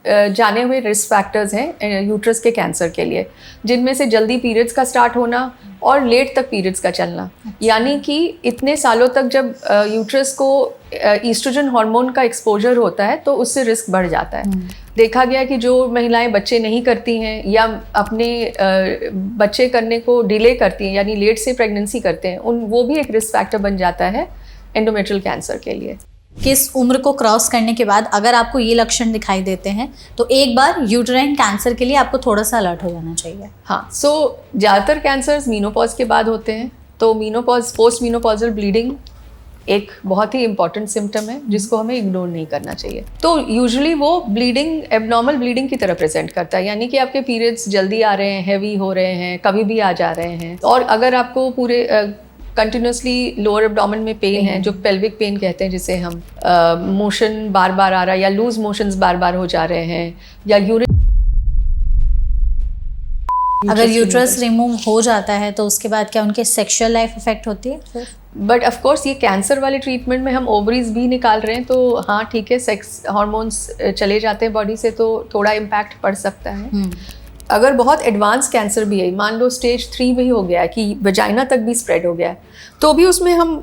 जाने हुए risk factors हैं यूट्रस के कैंसर के लिए, जिनमें से जल्दी पीरियड्स का स्टार्ट होना और लेट तक पीरियड्स का चलना। यानी कि इतने सालों तक जब यूट्रस को ईस्ट्रोजन हार्मोन का एक्सपोजर होता है तो उससे रिस्क बढ़ जाता है। देखा गया कि जो महिलाएं बच्चे नहीं करती हैं या अपने बच्चे करने को डिले करती हैं, यानी लेट से प्रेगनेंसी करते हैं, वो भी एक रिस्क फैक्टर बन जाता है एंडोमेट्रियल कैंसर के लिए। किस उम्र को क्रॉस करने के बाद अगर आपको ये लक्षण दिखाई देते हैं तो एक बार यूट्राइन कैंसर के लिए आपको थोड़ा सा अलर्ट हो जाना चाहिए? हाँ, सो ज़्यादातर कैंसर्स मीनोपॉज के बाद होते हैं। तो मीनोपॉज, पोस्ट मीनोपॉजल ब्लीडिंग एक बहुत ही इंपॉर्टेंट सिम्टम है जिसको हमें इग्नोर नहीं करना चाहिए। तो यूजुअली वो ब्लीडिंग एबनॉर्मल ब्लीडिंग की तरह प्रेजेंट करता है, यानी कि आपके पीरियड्स जल्दी आ रहे हैं, हैवी हो रहे हैं, कभी भी आ जा रहे हैं। और अगर आपको पूरे कंटिन्यूसली लोअर एब्डोमेन में पेन है, जो पेल्विक पेन कहते हैं, जिसे हम मोशन बार बार आ रहा है या लूज मोशंस बार बार हो जा रहे हैं, या यूरिन, अगर यूट्रस रिमूव हो जाता है तो उसके बाद क्या उनके सेक्सुअल लाइफ इफेक्ट होती है? बट ऑफ कोर्स ये कैंसर वाले ट्रीटमेंट में हम ओवरीज भी निकाल रहे हैं, तो हाँ ठीक है, सेक्स हार्मोन्स चले जाते हैं बॉडी से तो थोड़ा इम्पैक्ट पड़ सकता है। अगर बहुत एडवांस कैंसर भी है, मान लो स्टेज 3 भी हो गया है कि वजाइना तक भी स्प्रेड हो गया है, तो भी उसमें हम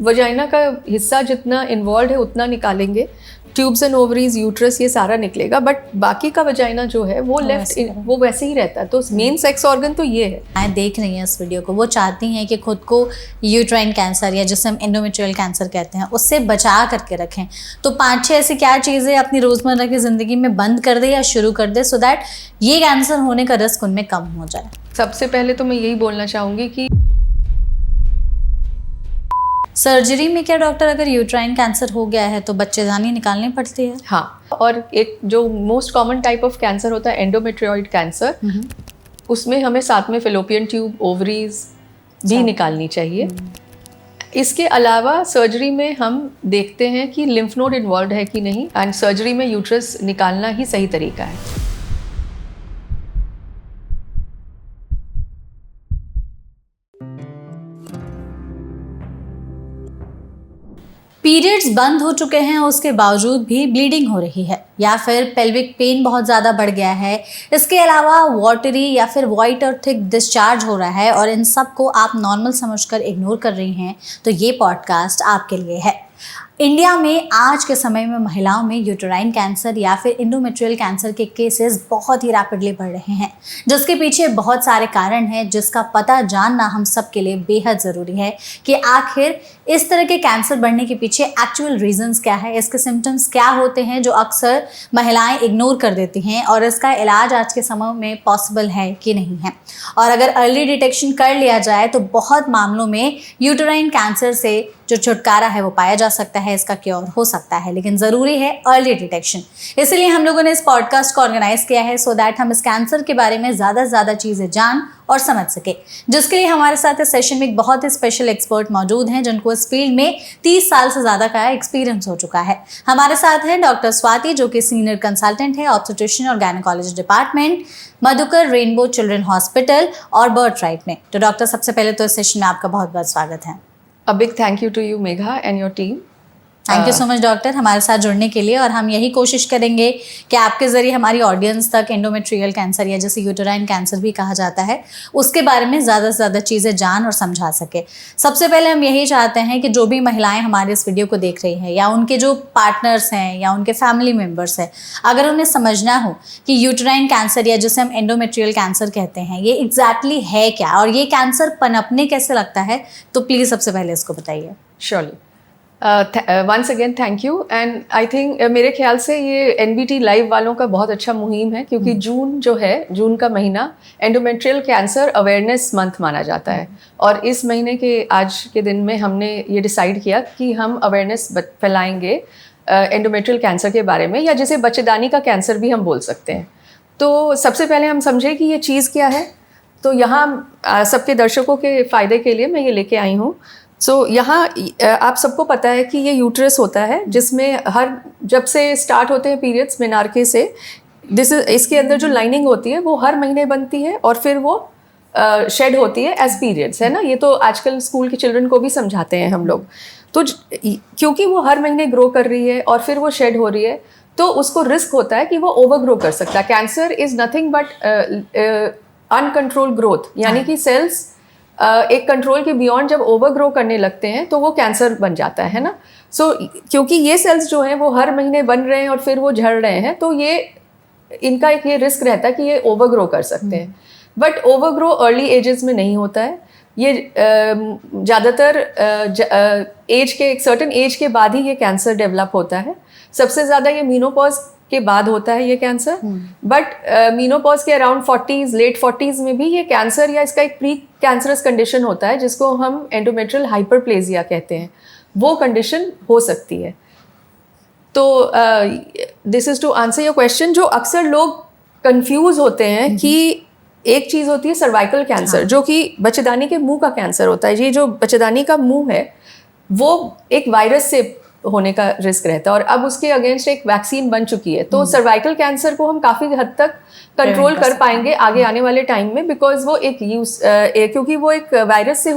वजाइना का हिस्सा जितना इन्वॉल्व है उतना निकालेंगे, ट्यूब्स एंड ओवरीज, यूट्रस, ये सारा निकलेगा, बट बाकी का वजाइना जो है वो लेफ्ट वो वैसे ही रहता है। तो मेन सेक्स ऑर्गन तो ये है। मैं देख रही हैं इस वीडियो को, वो चाहती हैं कि खुद को यूट्राइन कैंसर या जिसे हम एंडोमेट्रियल कैंसर कहते हैं उससे बचा करके रखें। तो 5-6 ऐसी क्या चीज़ें अपनी रोज़मर्रा की ज़िंदगी में बंद कर दे या शुरू कर दे सो दैट ये कैंसर होने का रिस्क उनमें कम हो जाए? सबसे पहले तो मैं यही बोलना चाहूँगी कि सर्जरी में क्या डॉक्टर, अगर यूट्राइन कैंसर हो गया है तो बच्चेदानी निकालनी पड़ती है? हाँ, और एक जो most common type of cancer होता है एंडोमेट्रियोइड कैंसर, उसमें हमें साथ में फेलोपियन ट्यूब, ओवरीज भी निकालनी चाहिए। इसके अलावा सर्जरी में हम देखते हैं कि लिम्फ नोड इन्वॉल्व है कि नहीं, एंड सर्जरी में यूट्रस निकालना ही सही तरीका है। पीरियड्स बंद हो चुके हैं उसके बावजूद भी ब्लीडिंग हो रही है या फिर पेल्विक पेन बहुत ज़्यादा बढ़ गया है, इसके अलावा वाटरी या फिर वाइट और थिक डिस्चार्ज हो रहा है और इन सब को आप नॉर्मल समझकर इग्नोर कर रही हैं, तो ये पॉडकास्ट आपके लिए है। इंडिया में आज के समय में महिलाओं में यूटेराइन कैंसर या फिर एंडोमेट्रियल कैंसर के केसेस बहुत ही रैपिडली बढ़ रहे हैं, जिसके पीछे बहुत सारे कारण हैं, जिसका पता जानना हम सब के लिए बेहद ज़रूरी है कि आखिर इस तरह के कैंसर बढ़ने के पीछे एक्चुअल रीजंस क्या है, इसके सिम्टम्स क्या होते हैं जो अक्सर महिलाएं इग्नोर कर देती हैं, और इसका इलाज आज के समय में पॉसिबल है कि नहीं है। और अगर अर्ली डिटेक्शन कर लिया जाए तो बहुत मामलों में यूटेराइन कैंसर से जो छुटकारा है वो पाया जा सकता है, इसका क्योर हो सकता है, लेकिन ज़रूरी है अर्ली डिटेक्शन। इसीलिए हम लोगों ने इस पॉडकास्ट को ऑर्गेनाइज किया है सो दैट हम इस कैंसर के बारे में ज़्यादा से ज़्यादा चीज़ें जान और समझ सके, जिसके लिए हमारे साथ इस सेशन में एक बहुत ही स्पेशल एक्सपर्ट मौजूद हैं जिनको इस फील्ड में 30 साल से ज़्यादा का एक्सपीरियंस हो चुका है। हमारे साथ हैं डॉक्टर स्वाति, जो कि सीनियर कंसल्टेंट है ऑब्स्टेट्रिशियन और gynaecology department, Madhukar rainbow children hospital और बर्थ राइट में। तो डॉक्टर, सबसे पहले तो इस सेशन में आपका बहुत बहुत स्वागत है। A big thank you to you, Megha, and your team. Thank you so much doctor हमारे साथ जुड़ने के लिए, और हम यही कोशिश करेंगे कि आपके ज़रिए हमारी ऑडियंस तक एंडोमेट्रियल कैंसर या जैसे यूटेराइन कैंसर भी कहा जाता है उसके बारे में ज़्यादा से ज़्यादा चीज़ें जान और समझा सके। सबसे पहले हम यही चाहते हैं कि जो भी महिलाएं हमारे इस वीडियो को देख रही हैं या उनके जो पार्टनर्स हैं या उनके फैमिली मेम्बर्स हैं, अगर उन्हें समझना हो कि यूटेराइन कैंसर या जिसे हम एंडोमेट्रियल कैंसर कहते हैं ये एग्जैक्टली है क्या और ये कैंसर पनपने कैसे लगता है, तो प्लीज़ सबसे पहले इसको बताइए। Surely. Once again thank you, and I think मेरे ख्याल से ये NBT लाइव वालों का बहुत अच्छा मुहिम है, क्योंकि जून जो है, जून का महीना एंडोमेट्रियल कैंसर अवेयरनेस मंथ माना जाता है, और इस महीने के आज के दिन में हमने ये डिसाइड किया कि हम अवेयरनेस फैलाएंगे एंडोमेट्रियल कैंसर के बारे में, या जिसे बच्चेदानी का कैंसर भी हम बोल सकते हैं। तो सबसे पहले हम समझें कि ये चीज़ क्या है। तो यहाँ सबके दर्शकों के फ़ायदे के लिए मैं ये लेके आई हूँ। यहाँ आप सबको पता है कि ये यूट्रस होता है जिसमें जब से स्टार्ट होते हैं पीरियड्स मेनार्के से, इसके अंदर जो लाइनिंग होती है वो हर महीने बनती है और फिर वो शेड होती है एज पीरियड्स, है ना। ये तो आजकल स्कूल के चिल्ड्रन को भी समझाते हैं हम लोग। तो क्योंकि वो हर महीने ग्रो कर रही है और फिर वो शेड हो रही है, तो उसको रिस्क होता है कि वो ओवरग्रो कर सकता है। Cancer is nothing but uncontrol growth, यानी कि सेल्स एक कंट्रोल के बियॉन्ड जब ओवरग्रो करने लगते हैं तो वो कैंसर बन जाता है ना। सो क्योंकि ये सेल्स जो हैं वो हर महीने बन रहे हैं और फिर वो झड़ रहे हैं, तो ये इनका एक ये रिस्क रहता है कि ये ओवरग्रो कर सकते हैं। बट ओवरग्रो अर्ली एजेस में नहीं होता है, ये ज़्यादातर एज के, एक सर्टेन एज के बाद ही ये कैंसर डेवलप होता है। सबसे ज़्यादा ये मीनोपॉज के बाद होता है ये कैंसर, बट मीनोपॉज के अराउंड 40s, लेट 40s में भी ये कैंसर या इसका एक प्री कैंसरस कंडीशन होता है जिसको हम एंडोमेट्रियल हाइपरप्लेजिया कहते हैं, वो कंडीशन हो सकती है। तो this is to answer your question. जो अक्सर लोग कंफ्यूज होते हैं कि एक चीज़ होती है सर्वाइकल कैंसर, जो कि बच्चेदानी के मुंह का कैंसर होता है। ये जो बच्चेदानी का मुंह है वो एक वायरस से होने का रिस्क रहता है और अब उसके अगेंस्ट एक वैक्सीन बन चुकी है, तो सर्वाइकल कैंसर को हम काफ़ी हद तक कंट्रोल कर पाएंगे आगे आने वाले टाइम में, बिकॉज वो क्योंकि वो एक वायरस से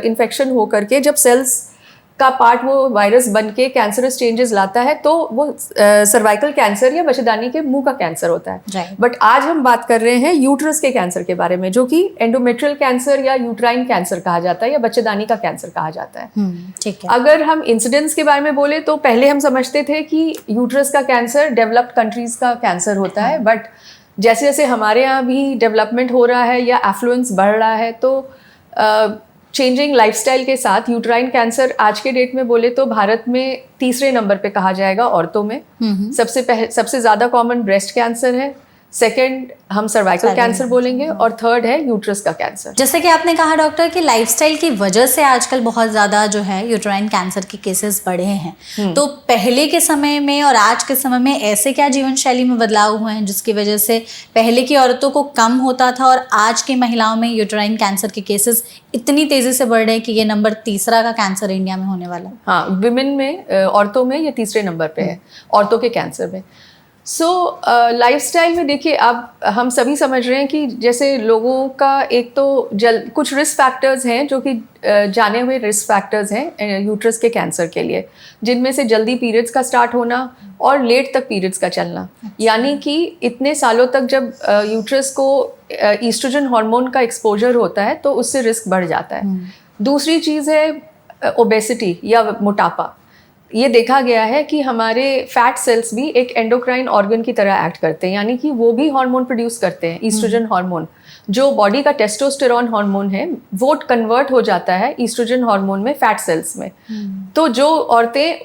इन्फेक्शन हो करके जब सेल्स का पार्ट वो वायरस बन के कैंसरस चेंजेस लाता है तो वो सर्वाइकल कैंसर या बच्चेदानी के मुंह का कैंसर होता है। बट आज हम बात कर रहे हैं यूट्रस के कैंसर के बारे में, जो कि एंडोमेट्रियल कैंसर या यूट्राइन कैंसर कहा जाता है या बच्चेदानी का कैंसर कहा जाता है। ठीक है। अगर हम इंसिडेंस के बारे में बोले तो पहले हम समझते थे कि यूट्रस का कैंसर डेवलप्ड कंट्रीज का कैंसर होता है, बट जैसे जैसे हमारे यहाँ भी डेवलपमेंट हो रहा है या एफ्लुएंस बढ़ रहा है, तो चेंजिंग लाइफस्टाइल के साथ यूट्राइन कैंसर आज के डेट में बोले तो भारत में तीसरे नंबर पे कहा जाएगा औरतों में। सबसे ज़्यादा कॉमन ब्रेस्ट कैंसर है, सेकंड हम सर्वाइकल कैंसर बोलेंगे और थर्ड है यूट्रस का कैंसर। जैसे कि आपने कहा डॉक्टर कि लाइफस्टाइल की वजह से आजकल बहुत ज़्यादा जो है यूट्राइन कैंसर के केसेस बढ़े हैं, तो पहले के समय में और आज के समय में ऐसे क्या जीवन शैली में बदलाव हुए हैं जिसकी वजह से पहले की औरतों को कम होता था और आज की महिलाओं में यूट्राइन कैंसर के केसेस इतनी तेज़ी से बढ़ रहे हैं कि ये नंबर तीसरा का कैंसर इंडिया में होने वाला है? हाँ, विमेन में, औरतों में ये तीसरे नंबर पे है, औरतों के कैंसर में। सो लाइफस्टाइल में देखिए, अब हम सभी समझ रहे हैं कि जैसे लोगों का एक तो कुछ रिस्क फैक्टर्स हैं जो कि जाने हुए रिस्क फैक्टर्स हैं यूट्रस के कैंसर के लिए, जिनमें से जल्दी पीरियड्स का स्टार्ट होना और लेट तक पीरियड्स का चलना। यानी कि इतने सालों तक जब यूट्रस को ईस्ट्रोजन हार्मोन का एक्सपोजर होता है तो उससे रिस्क बढ़ जाता है। दूसरी चीज़ है ओबेसिटी या मोटापा। ये देखा गया है कि हमारे फैट सेल्स भी एक एंडोक्राइन ऑर्गन की तरह एक्ट करते हैं, यानी कि वो भी हार्मोन प्रोड्यूस करते हैं, ईस्ट्रोजन हार्मोन, जो बॉडी का टेस्टोस्टेरॉन हार्मोन है, वो कन्वर्ट हो जाता है ईस्ट्रोजन हार्मोन में फैट सेल्स में। तो जो औरतें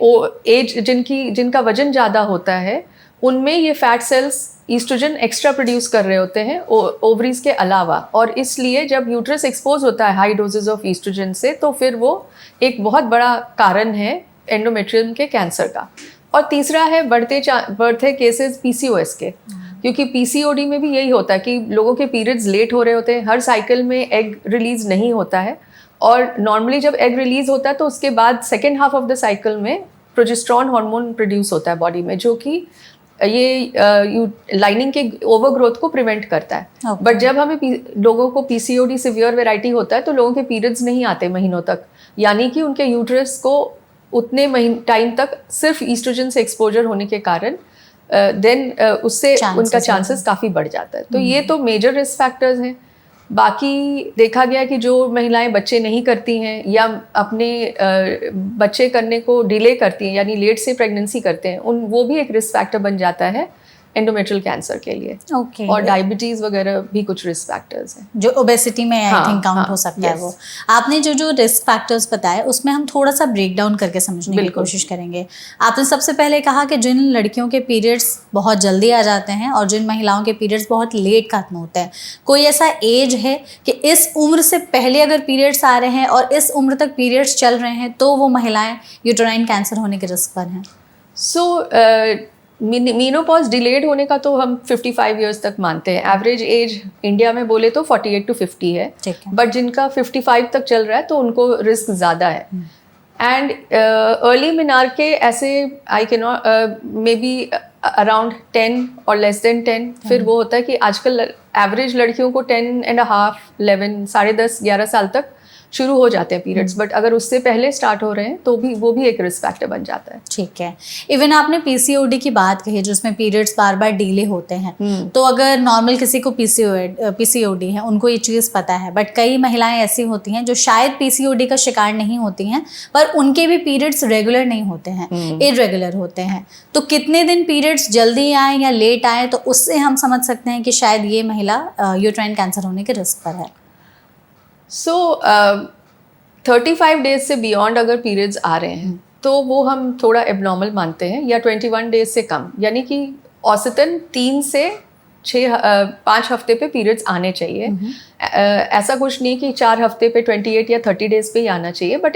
जिनका वजन ज़्यादा होता है उनमें ये fat cells oestrogen extra produce कर रहे होते हैं ओवरीज के अलावा, और इसलिए जब यूट्रस एक्सपोज होता है हाई डोजेज ऑफ ईस्ट्रोजन से तो फिर वो एक बहुत बड़ा कारण है एंडोमेट्रियम के कैंसर का। और तीसरा है बढ़ते केसेस पीसीओएस के, क्योंकि पीसीओडी में भी यही होता है कि लोगों के पीरियड्स लेट हो रहे होते हैं, हर साइकिल में एग रिलीज नहीं होता है, और नॉर्मली जब एग रिलीज होता है तो उसके बाद second half of the cycle में प्रोजेस्टेरॉन हार्मोन प्रोड्यूस होता है बॉडी में, जो कि ये लाइनिंग के ओवरग्रोथ को प्रिवेंट करता है। बट जब हमें लोगों को पीसीओडी सिवियर वेराइटी होता है तो लोगों के पीरियड्स नहीं आते महीनों तक, यानी कि उनके यूट्रस को उतने टाइम तक सिर्फ ईस्ट्रोजन से एक्सपोजर होने के कारण देन उससे उनका चांसेस काफ़ी बढ़ जाता है। तो ये तो मेजर रिस्क फैक्टर्स हैं। बाकी देखा गया कि जो महिलाएं बच्चे नहीं करती हैं या अपने बच्चे करने को डिले करती हैं, यानी लेट से प्रेगनेंसी करते हैं, वो भी एक रिस्क फैक्टर बन जाता है एंडोमेट्रियल कैंसर के लिए। और डायबिटीज वगैरह भी कुछ रिस्क फैक्टर्स हैं जो ओबेसिटी में आई थिंक काउंट हो सकता है। वो आपने जो रिस्क फैक्टर्स बताए उसमें हम थोड़ा सा ब्रेक डाउन करके समझने की कोशिश करेंगे। आपने सबसे पहले कहा कि जिन लड़कियों के पीरियड्स बहुत जल्दी आ जाते हैं और जिन महिलाओं के पीरियड्स बहुत लेट खत्म होते हैं, कोई ऐसा एज है कि इस उम्र से पहले अगर पीरियड्स आ रहे हैं और इस उम्र तक पीरियड्स चल रहे हैं तो वो महिलाएं यूट्राइन कैंसर होने के रिस्क पर हैं? मीनोपॉज डिलेड होने का तो हम 55 इयर्स तक मानते हैं। एवरेज एज इंडिया में बोले तो 48 to 50 है, बट जिनका 55 तक चल रहा है तो उनको रिस्क ज़्यादा है। एंड अर्ली मिनार के ऐसे I can not may be around 10 और लेस देन 10। फिर वो होता है कि आजकल एवरेज लड़कियों को 10.5, 11, 10.5, 11 साल तक शुरू हो जाते हैं पीरियड्स, बट अगर उससे पहले स्टार्ट हो रहे हैं तो भी वो भी एक रिस्क फैक्टर बन जाता है। ठीक है। इवन आपने पीसीओडी की बात कही जिसमें पीरियड्स बार बार डिले होते हैं, तो अगर नॉर्मल किसी को पीसीओडी है, उनको ये चीज़ पता है, बट कई महिलाएं ऐसी होती हैं जो शायद पीसीओडी का शिकार नहीं होती हैं पर उनके भी पीरियड्स रेगुलर नहीं होते हैं, इरेगुलर होते हैं, तो कितने दिन पीरियड्स जल्दी आए या लेट आए तो उससे हम समझ सकते हैं कि शायद ये महिला यूट्राइन कैंसर होने के रिस्क पर है? सो 35 डेज से बियॉन्ड अगर पीरियड्स आ रहे हैं तो वो हम थोड़ा एबनॉर्मल मानते हैं, या 21 डेज से कम, यानी कि औसतन 3 से 5 हफ्ते पे पीरियड्स आने चाहिए। ऐसा कुछ नहीं कि 4 हफ्ते पे 28 या 30 डेज पे ही आना चाहिए, बट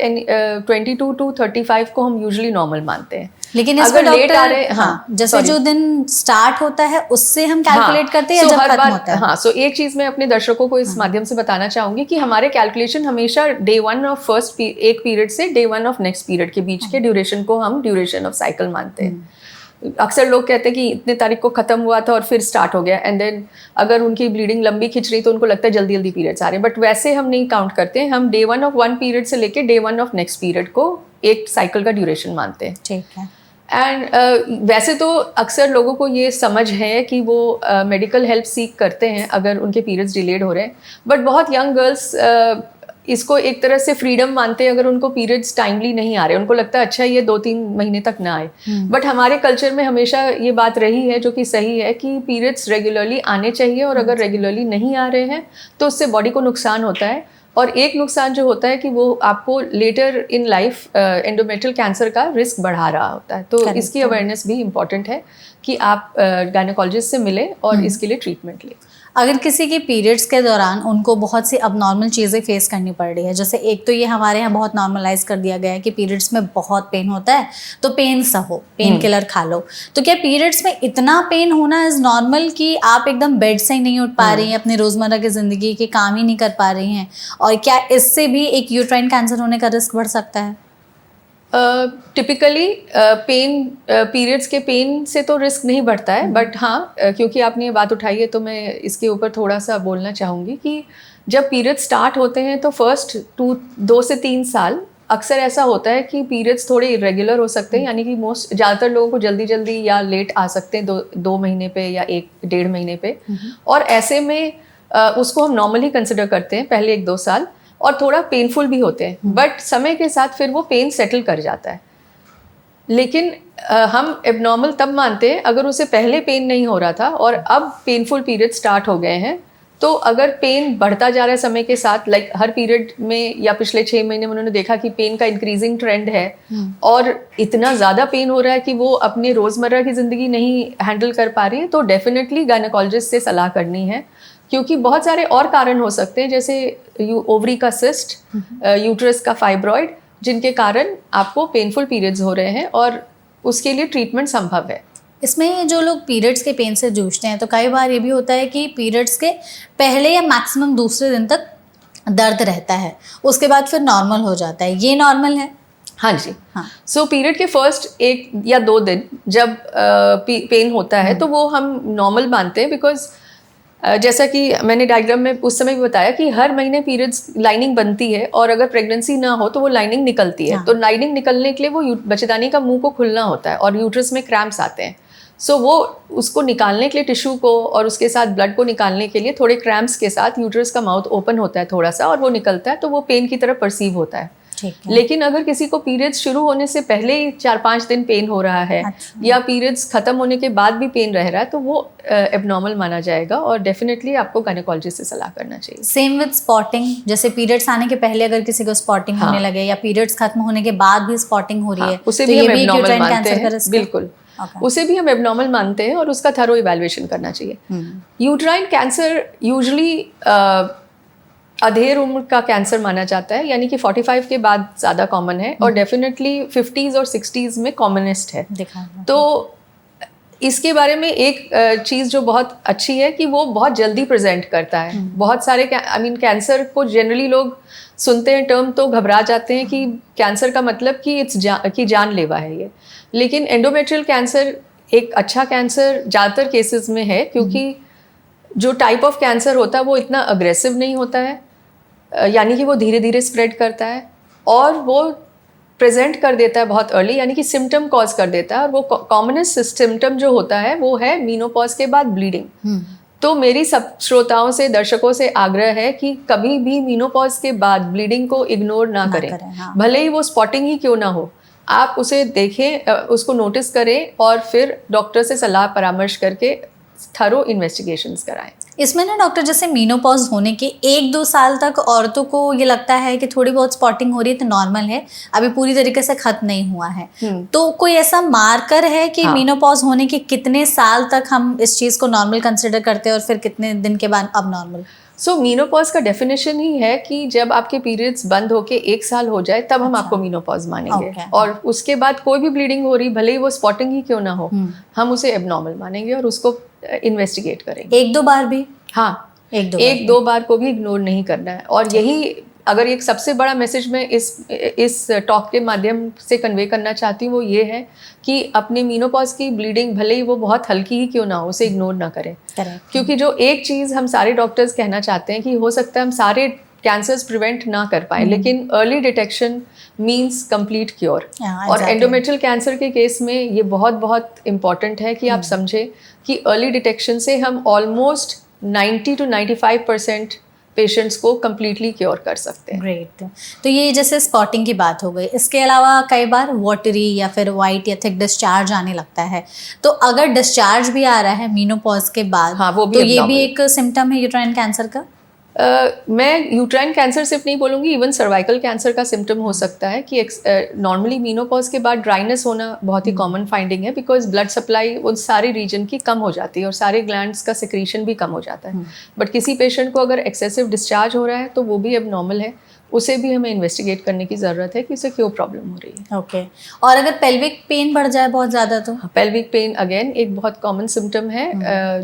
22 to 35 को हम यूजुअली नॉर्मल मानते हैं। लेकिन इसमें लेट आ रहे, हाँ, जैसे जो दिन स्टार्ट होता है उससे हम कैलकुलेट करते हैं या जब खत्म होता है? हाँ, सो एक चीज मैं अपने दर्शकों को इस माध्यम से बताना चाहूंगी कि हमारे कैलकुलेशन हमेशा डे 1 ऑफ फर्स्ट एक पीरियड से डे 1 ऑफ नेक्स्ट पीरियड के बीच के ड्यूरेशन को हम ड्यूरेशन ऑफ साइकिल मानते हैं। अक्सर लोग कहते हैं कि इतने तारीख को खत्म हुआ था और फिर स्टार्ट हो गया, एंड देन अगर उनकी ब्लीडिंग लंबी खिंच रही तो उनको लगता है जल्दी जल्दी पीरियड्स आ रहे हैं, बट वैसे हम नहीं काउंट करते हैं। हम डे 1 ऑफ 1 पीरियड से लेके डे 1 ऑफ नेक्स्ट पीरियड को एक साइकिल का ड्यूरेशन मानते हैं। ठीक है। एंड वैसे तो अक्सर लोगों को ये समझ है कि वो मेडिकल हेल्प सीख करते हैं अगर उनके पीरियड्स डिलेड हो रहे हैं, बट बहुत यंग गर्ल्स इसको एक तरह से फ्रीडम मानते हैं अगर उनको पीरियड्स टाइमली नहीं आ रहे, उनको लगता है अच्छा ये 2-3 महीने तक ना आए। बट हमारे कल्चर में हमेशा ये बात रही है, जो कि सही है, कि पीरियड्स रेगुलरली आने चाहिए, और अगर रेगुलरली नहीं आ रहे हैं तो उससे बॉडी को नुकसान होता है। और एक नुकसान जो होता है कि वो आपको later in life endometrial cancer का रिस्क बढ़ा रहा होता है। तो इसकी अवेयरनेस भी इम्पॉर्टेंट है कि आप गायनेकोलॉजिस्ट से मिलें और इसके लिए ट्रीटमेंट लें। अगर किसी की पीरियड्स के दौरान उनको बहुत सी अबनॉर्मल चीज़ें फेस करनी पड़ रही है, जैसे एक तो ये हमारे यहाँ बहुत नॉर्मलाइज कर दिया गया है कि पीरियड्स में बहुत पेन होता है तो पेन सहो, पेन किलर खा लो, तो क्या पीरियड्स में इतना पेन होना इज़ नॉर्मल कि आप एकदम बेड से ही नहीं उठ पा रही हैं, अपनी रोज़मर्रा की ज़िंदगी के काम ही नहीं कर पा रही हैं, और क्या इससे भी एक यूट्राइन कैंसर होने का रिस्क बढ़ सकता है? टिपिकली पेन, पीरियड्स के पेन से तो रिस्क नहीं बढ़ता है, बट हाँ, क्योंकि आपने ये बात उठाई है तो मैं इसके ऊपर थोड़ा सा बोलना चाहूँगी कि जब पीरियड स्टार्ट होते हैं तो फर्स्ट 2 से 3 साल अक्सर ऐसा होता है कि पीरियड्स थोड़े इरेगुलर हो सकते हैं, यानी कि ज़्यादातर लोगों को जल्दी जल्दी या लेट आ सकते हैं 2 महीने पे या 1-1.5 महीने पे, और ऐसे में उसको हम नॉर्मली कंसिडर करते हैं पहले 1-2 साल, और थोड़ा पेनफुल भी होते हैं, बट समय के साथ फिर वो पेन सेटल कर जाता है। लेकिन हम एबनॉर्मल तब मानते हैं अगर उसे पहले पेन नहीं हो रहा था और अब पेनफुल पीरियड स्टार्ट हो गए हैं, तो अगर पेन बढ़ता जा रहा है समय के साथ, लाइक हर पीरियड में या पिछले 6 महीने में उन्होंने देखा कि पेन का इंक्रीजिंग ट्रेंड है और इतना ज़्यादा पेन हो रहा है कि वो अपने रोज़मर्रा की ज़िंदगी नहीं हैंडल कर पा रही है, तो डेफिनेटली गायनेकोलॉजिस्ट से सलाह करनी है, क्योंकि बहुत सारे और कारण हो सकते हैं, जैसे ओवरी का सिस्ट, यूट्रस का फाइब्रॉइड, जिनके कारण आपको पेनफुल पीरियड्स हो रहे हैं और उसके लिए ट्रीटमेंट संभव है। इसमें जो लोग पीरियड्स के पेन से जूझते हैं तो कई बार ये भी होता है कि पीरियड्स के पहले या मैक्सिमम दूसरे दिन तक दर्द रहता है, उसके बाद फिर नॉर्मल हो जाता है, ये नॉर्मल है? हाँ जी, हाँ। सो पीरियड के फर्स्ट 1 या 2 दिन जब पेन होता है तो वो हम नॉर्मल मानते हैं, बिकॉज जैसा कि मैंने डायग्राम में उस समय भी बताया कि हर महीने पीरियड्स लाइनिंग बनती है, और अगर प्रेगनेंसी ना हो तो वो लाइनिंग निकलती है। तो लाइनिंग निकलने के लिए वो बच्चेदानी का मुंह को खुलना होता है और यूट्रस में क्रैम्प्स आते हैं। सो वो उसको निकालने के लिए टिश्यू को और उसके साथ ब्लड को निकालने के लिए थोड़े क्रैम्प्स के साथ यूट्रस का माउथ ओपन होता है थोड़ा सा, और वो निकलता है, तो वो पेन की तरह परसीव होता है। लेकिन अगर किसी को पीरियड्स शुरू होने से पहले ही 4-5 दिन पेन हो रहा है, या पीरियड्स खत्म होने के बाद भी पेन रह रहा है, तो वो एबनॉर्मल माना जाएगा और डेफिनेटली आपको गायनेकोलॉजिस्ट से सलाह करना चाहिए। सेम विद स्पॉटिंग, जैसे पीरियड्स आने के पहले अगर किसी को स्पॉटिंग होने लगे या पीरियड्स खत्म होने के बाद भी स्पॉटिंग हो रही है, उसे भी हम एबनॉर्मल मानते हैं। बिल्कुल, उसे भी हम एबनॉर्मल मानते हैं और उसका थरो इवैल्यूएशन करना चाहिए। यूट्राइन कैंसर यूजुअली अधेड़ उम्र का कैंसर माना जाता है, यानी कि 45 के बाद ज़्यादा कॉमन है, और डेफिनेटली 50s और 60s में कॉमनेस्ट है। तो इसके बारे में एक चीज़ जो बहुत अच्छी है कि वो बहुत जल्दी प्रेजेंट करता है। बहुत सारे कैंसर को जनरली लोग सुनते हैं टर्म तो घबरा जाते हैं कि कैंसर का मतलब कि जानलेवा है ये, लेकिन एंडोमेट्रियल कैंसर एक अच्छा कैंसर ज़्यादातर केसेस में है, क्योंकि जो टाइप ऑफ कैंसर होता है वो इतना अग्रेसिव नहीं होता है, यानी कि वो धीरे धीरे स्प्रेड करता है और वो प्रेजेंट कर देता है बहुत अर्ली, यानी कि सिम्टम कॉज कर देता है। और वो कॉमनेस्ट सिम्टम जो होता है वो है मीनोपॉज के बाद ब्लीडिंग। तो मेरी सब श्रोताओं से, दर्शकों से आग्रह है कि कभी भी मीनोपॉज के बाद ब्लीडिंग को इग्नोर ना करें। हाँ। भले ही वो स्पॉटिंग ही क्यों ना हो, आप उसे देखें, उसको नोटिस करें और फिर डॉक्टर से सलाह परामर्श करके थरो इन्वेस्टिगेशंस कराएं। इसमें ना डॉक्टर, जैसे मीनोपॉज होने के 1-2 साल तक औरतों को ये लगता है कि थोड़ी बहुत स्पॉटिंग हो रही है तो नॉर्मल है, अभी पूरी तरीके से खत्म नहीं हुआ है, तो कोई ऐसा मार्कर है कि हाँ। मीनोपॉज होने के कितने साल तक हम इस चीज़ को नॉर्मल कंसिडर करते हैं और फिर कितने दिन के बाद अब नॉर्मल? सो मीनोपॉज का डेफिनेशन ही है कि जब आपके पीरियड्स बंद होके 1 साल हो जाए तब हम आपको मीनोपॉज मानेंगे। और उसके बाद कोई भी ब्लीडिंग हो रही, भले ही वो स्पॉटिंग ही क्यों ना हो, हम उसे एबनॉर्मल मानेंगे और उसको इन्वेस्टिगेट करेंगे। 1-2 बार भी? हाँ, एक दो बार को भी इग्नोर नहीं करना है। और यही अगर एक सबसे बड़ा मैसेज मैं इस टॉक के माध्यम से कन्वे करना चाहती हूँ वो ये है कि अपने मीनोपॉज की ब्लीडिंग भले ही वो बहुत हल्की ही क्यों ना हो, उसे इग्नोर ना करें। क्योंकि जो एक चीज़ हम सारे डॉक्टर्स कहना चाहते हैं कि हो सकता है हम सारे कैंसर्स प्रिवेंट ना कर पाए, लेकिन early detection means complete cure. और एंडोमेट्रियल कैंसर के केस में ये बहुत बहुत इम्पॉर्टेंट है कि आप समझें कि अर्ली डिटेक्शन से हम ऑलमोस्ट 90 to 95% पेशेंट्स को कम्प्लीटली क्योर कर सकते हैं। ग्रेट। तो ये जैसे स्पॉटिंग की बात हो गई, इसके अलावा कई बार वाटरी या फिर वाइट या थिक डिस्चार्ज आने लगता है, तो अगर डिस्चार्ज भी आ रहा है मीनोपॉज के बाद, हाँ, वो भी तो ये भी एक सिम्टम है यूट्राइन कैंसर का? मैं यूट्राइन कैंसर सिर्फ नहीं बोलूँगी, इवन सर्वाइकल कैंसर का सिम्टम हो सकता है कि नॉर्मली मीनोपॉज के बाद ड्राइनेस होना बहुत ही कॉमन फाइंडिंग है, बिकॉज ब्लड सप्लाई उन सारे रीजन की कम हो जाती है और सारे ग्लैंड्स का सिक्रीशन भी कम हो जाता है। बट किसी पेशेंट को अगर एक्सेसिव डिस्चार्ज हो रहा है तो वो भी अब नॉर्मल है, उसे भी हमें इन्वेस्टिगेट करने की ज़रूरत है कि उसे क्यों प्रॉब्लम हो रही है। ओके। और अगर पेल्विक पेन बढ़ जाए बहुत ज़्यादा तो? पेल्विक पेन अगेन एक बहुत कॉमन सिम्टम है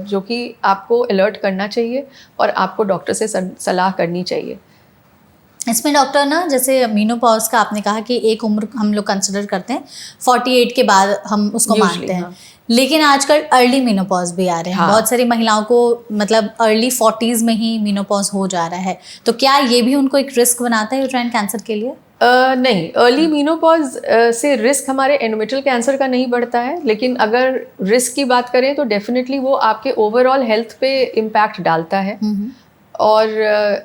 जो कि आपको अलर्ट करना चाहिए और आपको डॉक्टर से सलाह करनी चाहिए। इसमें डॉक्टर ना, जैसे मीनोपॉज का आपने कहा कि एक उम्र हम लोग कंसिडर करते हैं, 48 के बाद हम उसको मानते हैं, लेकिन आजकल अर्ली मीनोपॉज भी आ रहे हैं। बहुत सारी महिलाओं को मतलब अर्ली 40s में ही मीनोपॉज हो जा रहा है, तो क्या ये भी उनको एक रिस्क बनाता है यूट्राइन कैंसर के लिए? नहीं, अर्ली मीनोपॉज से रिस्क हमारे एंडोमेट्रियल कैंसर का नहीं बढ़ता है, लेकिन अगर रिस्क की बात करें तो डेफिनेटली वो आपके ओवरऑल हेल्थ पे इम्पैक्ट डालता है। और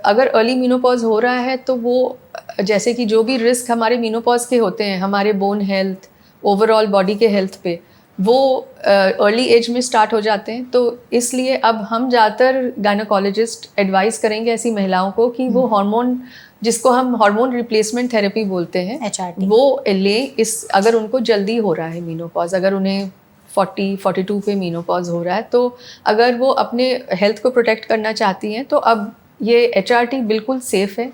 अगर अर्ली मीनोपॉज हो रहा है तो वो, जैसे कि जो भी रिस्क हमारे मीनोपॉज के होते हैं हमारे बोन हेल्थ, ओवरऑल बॉडी के हेल्थ पे, वो अर्ली एज में स्टार्ट हो जाते हैं। तो इसलिए अब हम ज़्यादातर गायनोकोलॉजिस्ट एडवाइस करेंगे ऐसी महिलाओं को कि वो हार्मोन, जिसको हम हार्मोन रिप्लेसमेंट थेरेपी बोलते हैं, HRT, वो लें। इस अगर उनको जल्दी हो रहा है मीनोपॉज, अगर उन्हें 40-42 पे मीनोपॉज हो रहा है, तो अगर वो अपने हेल्थ को प्रोटेक्ट करना चाहती हैं तो अब ये HRT बिल्कुल सेफ़ है।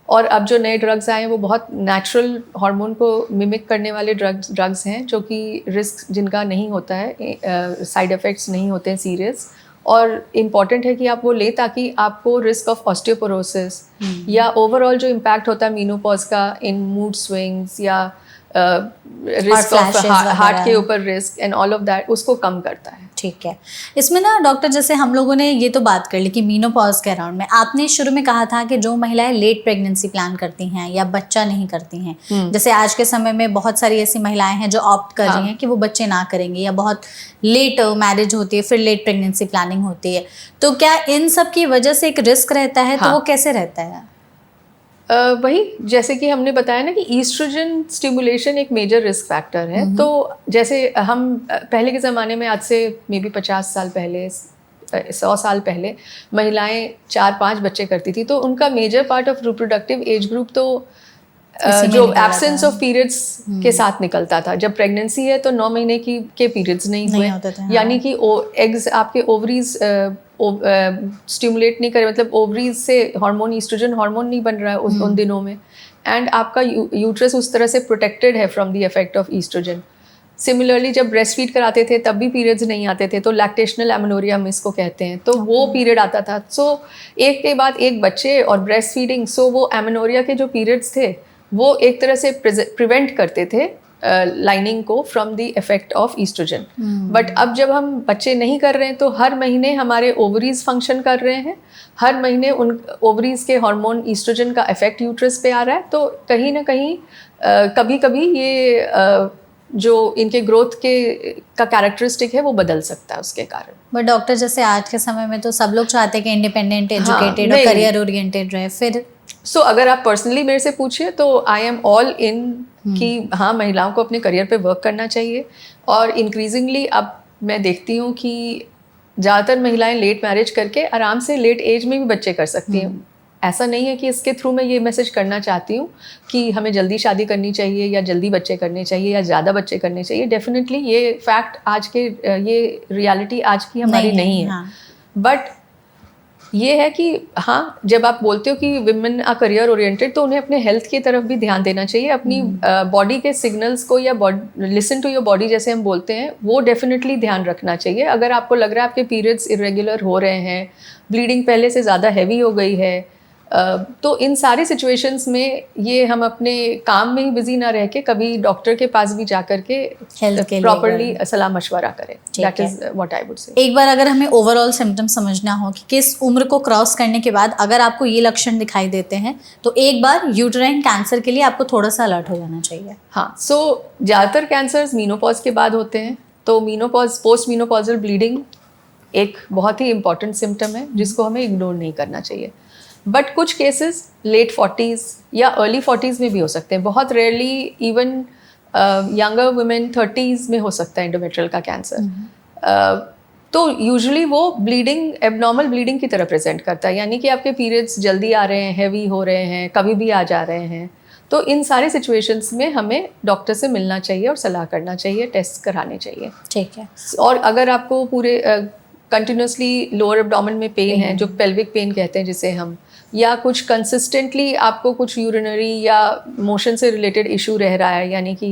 और अब जो नए ड्रग्स आए हैं वो बहुत नेचुरल हार्मोन को मिमिक करने वाले ड्रग्स हैं, जो कि रिस्क जिनका नहीं होता है, साइड इफ़ेक्ट्स नहीं होते हैं सीरियस। और इम्पॉर्टेंट है कि आप वो लें ताकि आपको रिस्क ऑफ ऑस्टियोपोरोसिस या ओवरऑल जो इम्पैक्ट होता है मीनोपॉज का इन मूड स्विंग्स या रिस्क ऑफ हार्ट के ऊपर risk and all of that, उसको कम करता है। ठीक है। इसमें ना डॉक्टर, जैसे हम लोगों ने ये तो बात कर ली कि मीनोपॉज के अराउंड में, आपने शुरू में कहा था कि जो महिलाएं लेट प्रेगनेंसी प्लान करती हैं या बच्चा नहीं करती हैं, जैसे आज के समय में बहुत सारी ऐसी महिलाएं हैं जो ऑप्ट कर रही हैं कि वो बच्चे ना करेंगे, या बहुत लेट मैरिज होती है फिर लेट प्रेगनेंसी प्लानिंग होती है, तो क्या इन सब की वजह से एक रिस्क रहता है? तो वो कैसे रहता है? वही, जैसे कि हमने बताया ना कि ईस्ट्रोजन स्टिमुलेशन एक मेजर रिस्क फैक्टर है। तो जैसे हम पहले के ज़माने में, आज से मे बी 50 साल पहले, 100 साल पहले, महिलाएं 4-5 बच्चे करती थी, तो उनका major part of reproductive age group तो जो एब्सेंस ऑफ पीरियड्स के साथ निकलता था। जब प्रेगनेंसी है तो 9 महीने के पीरियड्स नहीं हुए, यानी कि एग्स आपके ओवरीज स्टिमुलेट नहीं करे, मतलब ओवरीज से हार्मोन, ईस्ट्रोजन हार्मोन नहीं बन रहा है उन दिनों में, एंड आपका यूट्रस उस तरह से प्रोटेक्टेड है from the effect of oestrogen. Similarly जब ब्रेस्ट फीड कराते थे तब भी पीरियड्स नहीं आते थे, तो लैक्टेशनल एमेनोरिया हम इसको कहते हैं, तो वो पीरियड आता था। सो एक के बाद एक बच्चे और ब्रेस्ट फीडिंग, सो वो एमेनोरिया के जो पीरियड्स थे वो एक तरह से प्रिवेंट करते थे लाइनिंग को from the effect of oestrogen. But अब जब हम बच्चे नहीं कर रहे हैं तो हर महीने हमारे ओवरीज फंक्शन कर रहे हैं, हर महीने उन ओवरीज के हार्मोन ईस्ट्रोजन का इफेक्ट यूट्रस पे आ रहा है, तो कहीं ना कहीं कभी कभी ये जो इनके ग्रोथ के का कैरेक्टरिस्टिक है वो बदल सकता है उसके कारण। बट डॉक्टर, जैसे आज के समय में तो सब लोग चाहते हैं कि इंडिपेंडेंट, एजुकेटेड और नहीं। करियर ओरिएंटेड रहे, फिर सो अगर आप पर्सनली मेरे से पूछिए तो आई एम ऑल इन कि हाँ, महिलाओं को अपने करियर पे वर्क करना चाहिए। और इंक्रीजिंगली अब मैं देखती हूँ कि ज़्यादातर महिलाएं लेट मैरिज करके आराम से लेट एज में भी बच्चे कर सकती हैं। ऐसा नहीं है कि इसके थ्रू मैं ये मैसेज करना चाहती हूँ कि हमें जल्दी शादी करनी चाहिए या जल्दी बच्चे करने चाहिए या ज़्यादा बच्चे करने चाहिए। डेफिनेटली ये फैक्ट आज के ये रियलिटी आज की हमारी नहीं है। हाँ। बट ये है कि हाँ, जब आप बोलते हो कि विमेन आर करियर ओरिएंटेड तो उन्हें अपने हेल्थ की तरफ भी ध्यान देना चाहिए, अपनी बॉडी के सिग्नल्स को या लिसन टू योर बॉडी जैसे हम बोलते हैं वो डेफिनेटली ध्यान रखना चाहिए। अगर आपको लग रहा है आपके पीरियड्स इरेगुलर हो रहे हैं, ब्लीडिंग पहले से ज़्यादा हैवी हो गई है, तो इन सारी सिचुएशंस में ये हम अपने काम में ही बिजी ना रह के कभी डॉक्टर के पास भी जा करके हेल्थ के लिए प्रॉपरली सलाह मशवरा करें। दैट है। Is what I would say. एक बार अगर हमें ओवरऑल सिम्टम समझना हो कि किस उम्र को क्रॉस करने के बाद अगर आपको ये लक्षण दिखाई देते हैं तो एक बार यूट्राइन कैंसर के लिए आपको थोड़ा सा अलर्ट हो जाना चाहिए। हाँ, सो ज़्यादातर कैंसर्स मीनोपॉज के बाद होते हैं, तो मीनोपॉज, पोस्ट मीनोपॉजल ब्लीडिंग एक बहुत ही इंपॉर्टेंट सिम्टम है जिसको हमें इग्नोर नहीं करना चाहिए। बट कुछ केसेस लेट 40s या अर्ली 40s में भी हो सकते हैं। बहुत rarely even younger women 30s में हो सकता है एंडोमेट्रियल का कैंसर। तो यूजुअली वो ब्लीडिंग, एबनॉर्मल ब्लीडिंग की तरह प्रेजेंट करता है, यानी कि आपके पीरियड्स जल्दी आ रहे हैं, हैवी हो रहे हैं, कभी भी आ जा रहे हैं। तो इन सारे सिचुएशंस में हमें डॉक्टर से मिलना चाहिए और सलाह करना चाहिए, टेस्ट कराने चाहिए। ठीक है। और अगर आपको पूरे कंटिन्यूसली लोअर एब्डोमेन में पेन है, जो पेल्विक पेन कहते हैं जिसे हम, या कुछ कंसिस्टेंटली आपको कुछ यूरिनरी या मोशन से रिलेटेड इशू रह रहा है, यानी कि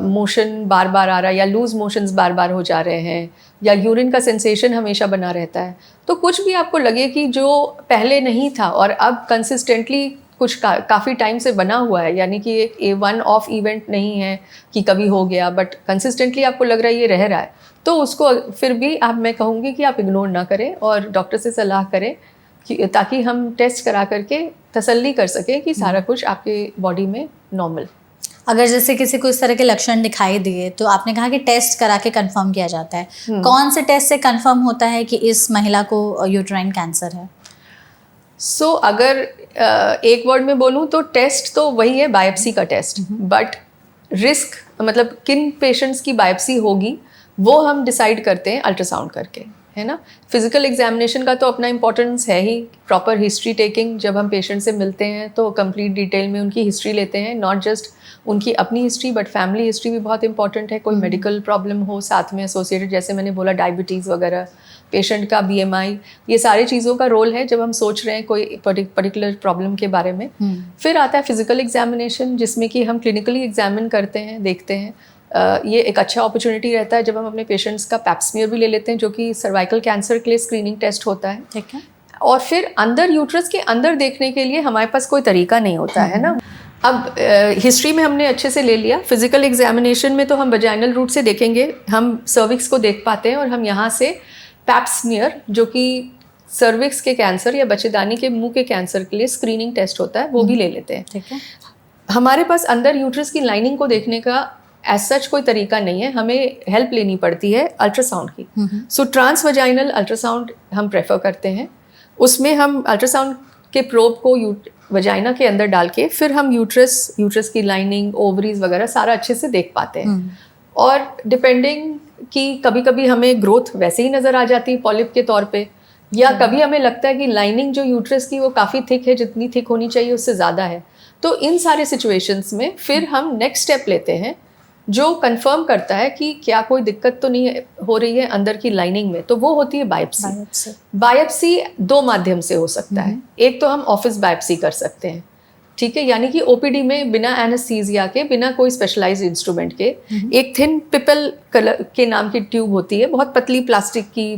मोशन बार बार आ रहा है या लूज मोशंस बार बार हो जा रहे हैं या यूरिन का सेंसेशन हमेशा बना रहता है, तो कुछ भी आपको लगे कि जो पहले नहीं था और अब कंसिस्टेंटली कुछ काफ़ी टाइम से बना हुआ है, यानी कि एक वन ऑफ इवेंट नहीं है कि कभी हो गया, बट कंसिस्टेंटली आपको लग रहा है ये रह रहा है, तो उसको फिर भी मैं कहूँगी कि आप इग्नोर ना करें और डॉक्टर से सलाह करें ताकि हम टेस्ट करा करके तसल्ली कर सकें कि सारा कुछ आपके बॉडी में नॉर्मल। अगर जैसे किसी को इस तरह के लक्षण दिखाई दिए तो आपने कहा कि टेस्ट करा के कंफर्म किया जाता है, कौन से टेस्ट से कंफर्म होता है कि इस महिला को यूट्राइन कैंसर है? सो अगर एक वर्ड में बोलूँ तो टेस्ट तो वही है, बायोप्सी का टेस्ट। बट रिस्क मतलब किन पेशेंट्स की बायोप्सी होगी वो हम डिसाइड करते हैं अल्ट्रासाउंड करके, है ना। फिजिकल एग्जामिनेशन का तो अपना इम्पोर्टेंस है ही, प्रॉपर हिस्ट्री टेकिंग, जब हम पेशेंट से मिलते हैं तो कंप्लीट डिटेल में उनकी हिस्ट्री लेते हैं, नॉट जस्ट उनकी अपनी हिस्ट्री बट फैमिली हिस्ट्री भी बहुत इंपॉर्टेंट है। कोई मेडिकल प्रॉब्लम हो साथ में एसोसिएटेड, जैसे मैंने बोला डायबिटीज़ वगैरह, पेशेंट का BMI, ये सारी चीज़ों का रोल है जब हम सोच रहे हैं कोई पर्टिकुलर प्रॉब्लम के बारे में। फिर आता है फिजिकल एग्जामिनेशन जिसमें कि हम क्लिनिकली एग्जामिन करते हैं, देखते हैं। ये एक अच्छा अपॉर्चुनिटी रहता है जब हम अपने पेशेंट्स का पैप स्मीयर भी ले लेते हैं, जो कि सर्वाइकल कैंसर के लिए स्क्रीनिंग टेस्ट होता है। ठीक है। और फिर अंदर यूट्रस के अंदर देखने के लिए हमारे पास कोई तरीका नहीं होता है ना। अब हिस्ट्री में हमने अच्छे से ले लिया, फिजिकल एग्जामिनेशन में तो हम वजाइनल रूट से देखेंगे, हम सर्विक्स को देख पाते हैं और हम यहाँ से पैप स्मीयर, जो कि सर्विक्स के कैंसर या बच्चेदानी के मुंह के कैंसर के लिए स्क्रीनिंग टेस्ट होता है, वो भी ले लेते हैं। ठीक है। हमारे पास अंदर यूट्रस की लाइनिंग को देखने का एज सच कोई तरीका नहीं है, हमें हेल्प लेनी पड़ती है अल्ट्रासाउंड की। सो ट्रांस वजाइनल अल्ट्रासाउंड हम प्रेफर करते हैं। उसमें हम अल्ट्रासाउंड के प्रोब को वजाइना के अंदर डाल के फिर हम यूट्रस की लाइनिंग, ओवरीज वगैरह सारा अच्छे से देख पाते हैं। और डिपेंडिंग कि कभी कभी हमें ग्रोथ वैसे ही नज़र आ जाती है पॉलिप के तौर पे, या कभी हमें लगता है कि लाइनिंग जो यूट्रस की वो काफ़ी थिक है, जितनी थिक होनी चाहिए उससे ज़्यादा है। तो इन सारे सिचुएशंस में फिर हम नेक्स्ट स्टेप लेते हैं जो कंफर्म करता है कि क्या कोई दिक्कत तो नहीं हो रही है अंदर की लाइनिंग में, तो वो होती है बायोप्सी। बायोप्सी दो माध्यम से हो सकता है। एक तो हम ऑफिस बायोप्सी कर सकते हैं, ठीक है, यानी कि OPD में बिना एनेस्थीसिया के, बिना कोई स्पेशलाइज्ड इंस्ट्रूमेंट के, एक थिन पिपल के नाम की ट्यूब होती है, बहुत पतली प्लास्टिक की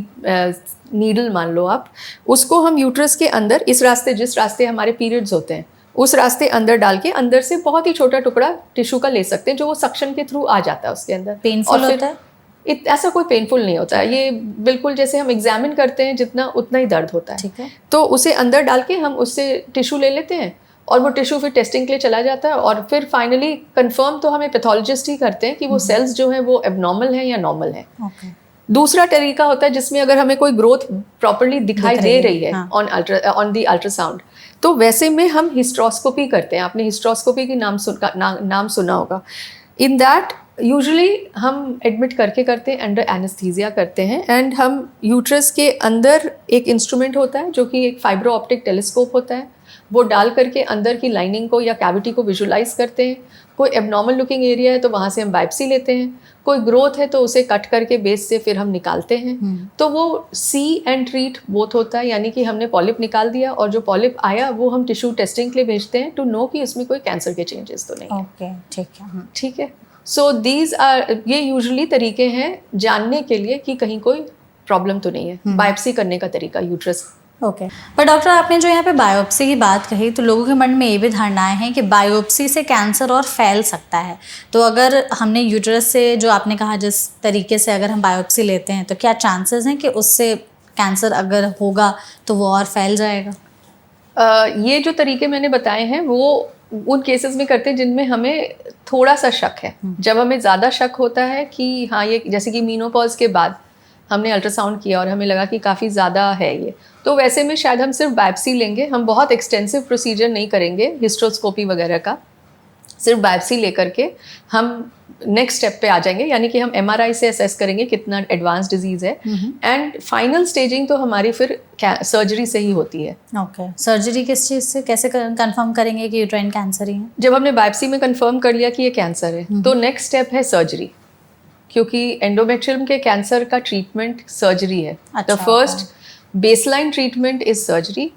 नीडल मान लो आप, उसको हम यूट्रस के अंदर इस रास्ते, जिस रास्ते हमारे पीरियड्स होते हैं उस रास्ते अंदर डाल के अंदर से बहुत ही छोटा टुकड़ा टिश्यू का ले सकते हैं, जो वो सक्शन के थ्रू आ जाता है उसके अंदर। पेनफुल होता है? ऐसा कोई पेनफुल नहीं होता है, ये बिल्कुल जैसे हम एग्जामिन करते हैं जितना उतना ही दर्द होता है। ठीक है। तो उसे अंदर डाल के हम उससे टिश्यू ले लेते हैं और वो टिश्यू फिर टेस्टिंग के लिए चला जाता है, और फिर फाइनली कंफर्म तो हमें पैथोलॉजिस्ट ही करते हैं कि वो सेल्स जो है वो एबनॉर्मल है या नॉर्मल है। दूसरा तरीका होता है जिसमें अगर हमें कोई ग्रोथ प्रॉपर्ली दिखाई दे रही है ऑन दी अल्ट्रासाउंड, तो वैसे में हम हिस्ट्रोस्कोपी करते हैं। आपने हिस्ट्रोस्कोपी की नाम सुना होगा। इन दैट यूजुअली हम एडमिट करते हैं, अंडर एनेस्थीसिया करते हैं, एंड हम यूट्रस के अंदर एक इंस्ट्रूमेंट होता है जो कि एक फाइब्रो ऑप्टिक टेलीस्कोप होता है, वो डाल करके अंदर की लाइनिंग को या कैविटी को विजुलाइज करते हैं। कोई एबनॉर्मल लुकिंग एरिया है तो वहाँ से हम बायोप्सी लेते हैं, कोई ग्रोथ है तो उसे कट करके बेस से फिर हम निकालते हैं। तो वो सी एंड ट्रीट बोथ होता है, यानी कि हमने पॉलिप निकाल दिया और जो पॉलिप आया वो हम टिश्यू टेस्टिंग के लिए भेजते हैं टू नो कि उसमें कोई कैंसर के चेंजेस तो नहीं। ओके, ठीक है। ठीक है। सो दीज आर, ये यूजुअली तरीके हैं जानने के लिए कि कहीं कोई प्रॉब्लम तो नहीं है। बायोप्सी करने का तरीका यूट्रस। ओके। पर डॉक्टर, आपने जो यहाँ पे बायोप्सी की बात कही, तो लोगों के मन में ये भी धारणाएं हैं कि बायोप्सी से कैंसर और फैल सकता है। तो अगर हमने यूट्रस से, जो आपने कहा जिस तरीके से अगर हम बायोप्सी लेते हैं, तो क्या चांसेस हैं कि उससे कैंसर अगर होगा तो वो और फैल जाएगा? ये जो तरीके मैंने बताए हैं वो उन केसेस में करते हैं जिनमें हमें थोड़ा सा शक है। जब हमें ज़्यादा शक होता है कि हाँ ये, जैसे कि मीनोपॉज के बाद हमने अल्ट्रासाउंड किया और हमें लगा कि काफ़ी ज़्यादा है ये, तो वैसे में शायद हम सिर्फ बायोप्सी लेंगे। हम बहुत एक्सटेंसिव प्रोसीजर नहीं करेंगे हिस्ट्रोस्कोपी वगैरह का, सिर्फ बायोप्सी लेकर के हम नेक्स्ट स्टेप पे आ जाएंगे, यानी कि हम एमआरआई से असेस करेंगे कितना एडवांस डिजीज है, एंड फाइनल स्टेजिंग तो हमारी फिर सर्जरी से ही होती है। ओके। सर्जरी किस चीज़ से, कैसे कंफर्म करेंगे कि यूट्राइन कैंसर ही है? जब हमने बायोप्सी में कंफर्म कर लिया कि ये कैंसर है, तो नेक्स्ट स्टेप है सर्जरी, क्योंकि एंडोमेट्रियम के कैंसर का ट्रीटमेंट सर्जरी है। The first baseline treatment is surgery.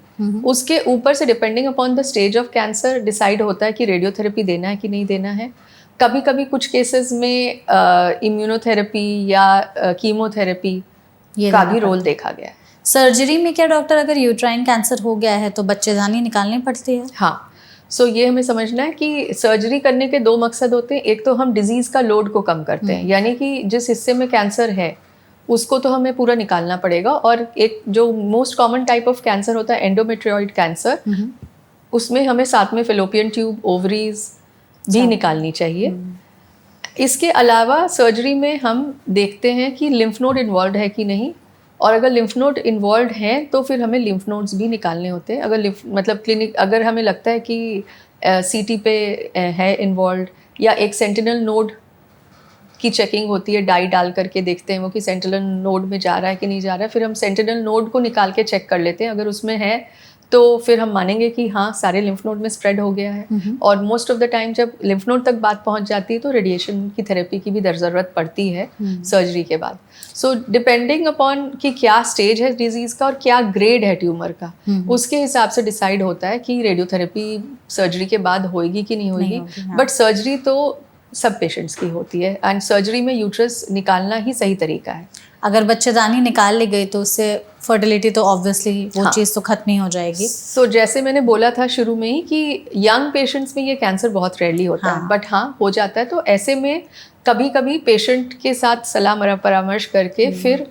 उसके ऊपर से depending upon the stage of cancer decide होता है कि रेडियोथेरेपी देना है कि नहीं देना है। कभी कभी कुछ केसेस में इम्यूनोथेरेपी या कीमोथेरेपी का भी रोल देखा गया है। सर्जरी में क्या डॉक्टर, अगर यूट्राइन कैंसर हो गया है तो बच्चेदानी निकालनी पड़ती है? हाँ। सो ये हमें समझना है कि सर्जरी करने के दो मकसद होते हैं। एक तो हम डिजीज़ का लोड को कम करते हैं, यानी कि जिस हिस्से में कैंसर है उसको तो हमें पूरा निकालना पड़ेगा। और एक जो most common type of cancer होता है एंडोमेट्रियोइड कैंसर, उसमें हमें साथ में फेलोपियन ट्यूब, ओवरीज भी निकालनी चाहिए। इसके अलावा सर्जरी में हम देखते हैं कि लिम्फ नोड इन्वॉल्व है कि नहीं, और अगर लिम्फ नोड इन्वॉल्व हैं तो फिर हमें लिम्फ नोड्स भी निकालने होते हैं। अगर मतलब क्लिनिक, अगर हमें लगता है कि सीटी पे है इन्वॉल्व, या एक सेंटिनल नोड की चेकिंग होती है, डाई डाल करके देखते हैं वो कि सेंटिनल नोड में जा रहा है कि नहीं जा रहा है, फिर हम सेंटिनल नोड को निकाल के चेक कर लेते हैं। अगर उसमें है तो फिर हम मानेंगे कि हाँ सारे लिम्फ नोड में स्प्रेड हो गया है। और मोस्ट ऑफ द टाइम जब लिम्फ नोड तक बात पहुंच जाती है तो रेडिएशन की थेरेपी की भी ज़रूरत पड़ती है सर्जरी के बाद। सो डिपेंडिंग अपॉन कि क्या स्टेज है डिजीज़ का और क्या ग्रेड है ट्यूमर का, उसके हिसाब से डिसाइड होता है कि रेडियोथेरेपी सर्जरी के बाद होएगी कि नहीं होएगी। बट सर्जरी तो सब पेशेंट्स की होती है, एंड सर्जरी में यूट्रस निकालना ही सही तरीका है। अगर बच्चेदानी निकाल ली गई तो उससे फर्टिलिटी तो ऑब्वियसली वो चीज़ तो खत्म ही हो जाएगी। सो जैसे मैंने बोला था शुरू में ही कि यंग पेशेंट्स में ये कैंसर बहुत रेयरली होता है, बट हाँ हो जाता है। तो ऐसे में कभी कभी पेशेंट के साथ सलाह परामर्श करके फिर